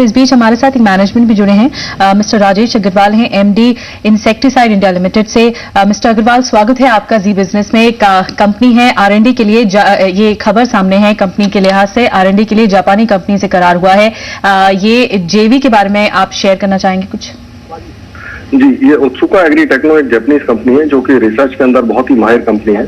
इस बीच हमारे साथ एक मैनेजमेंट भी जुड़े हैं, मिस्टर राजेश अग्रवाल हैं, एमडी इंसेक्टिसाइड इंडिया लिमिटेड से। मिस्टर अग्रवाल, स्वागत है आपका जी बिजनेस में। कंपनी है R&D के लिए, ये खबर सामने है, कंपनी के लिहाज से R&D के लिए जापानी कंपनी से करार हुआ है। ये जेवी के बारे में आप शेयर करना चाहेंगे कुछ? जी, ये उत्सुका एग्री टेक्नो एक जापानीज कंपनी है जो कि रिसर्च के अंदर बहुत ही माहिर कंपनी है।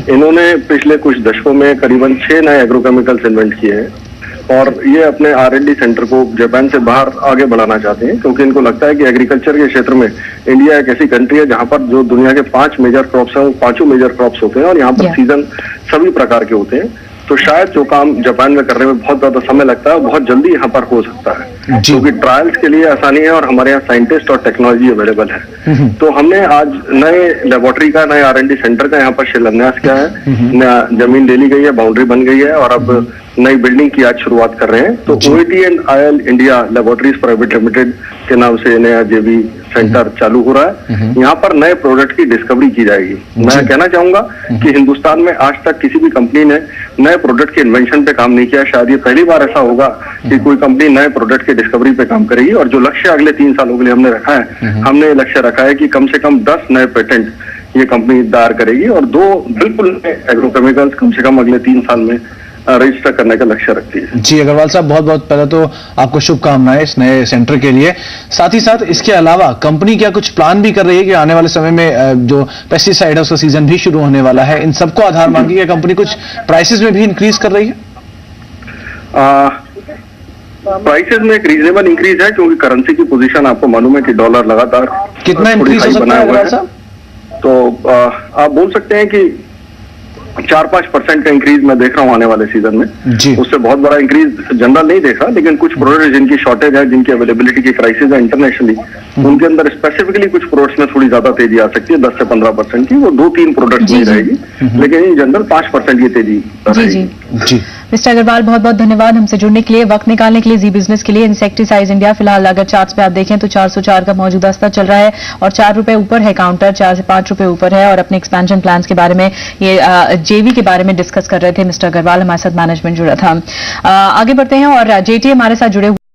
इन्होंने पिछले कुछ दशकों में करीबन 6 नए एग्रोकेमिकल्स इन्वेंट किए हैं और ये अपने R&D सेंटर को जापान से बाहर आगे बढ़ाना चाहते हैं, क्योंकि इनको लगता है कि एग्रीकल्चर के क्षेत्र में इंडिया एक ऐसी कंट्री है जहां पर जो दुनिया के 5 मेजर क्रॉप्स हैं वो 5 मेजर क्रॉप्स होते हैं और यहाँ पर सीजन सभी प्रकार के होते हैं। तो शायद जो काम जापान में करने में बहुत ज्यादा समय लगता है बहुत जल्दी यहाँ पर हो सकता है, क्योंकि ट्रायल्स के लिए आसानी है और हमारे यहाँ साइंटिस्ट और टेक्नोलॉजी अवेलेबल है। तो हमने आज नए लेबोरेटरी का, नए R&D सेंटर का यहाँ पर शिलान्यास किया है। जमीन ले ली गई है, बाउंड्री बन गई है और अब नई बिल्डिंग की आज शुरुआत कर रहे हैं। तो OET&IL India laboratories private limited के नाम से नया जेवी सेंटर चालू हो रहा है। यहाँ पर नए प्रोडक्ट की डिस्कवरी की जाएगी। मैं कहना चाहूंगा कि हिंदुस्तान में आज तक किसी भी कंपनी ने नए प्रोडक्ट के इन्वेंशन पे काम नहीं किया। शायद ये पहली बार ऐसा होगा कि कोई कंपनी नए प्रोडक्ट के डिस्कवरी पे काम करेगी। और जो लक्ष्य अगले 3 सालों के लिए हमने रखा है, हमने लक्ष्य रखा है कि कम से कम 10 नए पेटेंट ये कंपनी दायर करेगी और 2 बिल्कुल नए एग्रोकेमिकल्स कम से कम अगले 3 साल में रजिस्टर करने का लक्ष्य रखती है। जी अग्रवाल साहब, बहुत बहुत पहले तो आपको शुभकामनाएं इस नए सेंटर के लिए। साथ ही साथ इसके अलावा कंपनी क्या कुछ प्लान भी कर रही है कि आने वाले समय में जो पेस्टिसाइड है उसका सीजन भी शुरू होने वाला है, इन सबको आधार मान के कंपनी कुछ प्राइसेस में भी इंक्रीज कर रही है? प्राइसेस में एक रीजनेबल इंक्रीज है, क्योंकि करेंसी की पोजीशन आपको मालूम है कि डॉलर लगातार कितना इंक्रीज हो सकता है अग्रवाल साहब? तो आप बोल सकते हैं कि 4-5% का इंक्रीज मैं देख रहा हूँ आने वाले सीजन में। उससे बहुत बड़ा इंक्रीज जनरल नहीं देखा, लेकिन कुछ प्रोडक्ट जिनकी शॉर्टेज है, जिनकी अवेलेबिलिटी की क्राइसिस है इंटरनेशनली, उनके अंदर स्पेसिफिकली कुछ प्रोडक्ट्स में थोड़ी ज्यादा तेजी आ सकती है, 10 से 15% की। वो 2-3 प्रोडक्ट्स में रहेगी, लेकिन इन जनरल 5% की तेजी रहेगी। मिस्टर अग्रवाल, बहुत बहुत धन्यवाद हमसे जुड़ने के लिए, वक्त निकालने के लिए जी बिजनेस के लिए। इंसेक्टिसाइड इंडिया फिलहाल अगर चार्ट्स पे आप देखें तो 404 का मौजूदा स्तर चल रहा है और 4 रुपए ऊपर है काउंटर, 4 से 5 रुपए ऊपर है। और अपने एक्सपेंशन प्लान्स के बारे में, ये जेवी के बारे में डिस्कस कर रहे थे मिस्टर अग्रवाल, हमारे साथ मैनेजमेंट जुड़ा था। आगे बढ़ते हैं और जेटी हमारे साथ जुड़े हुए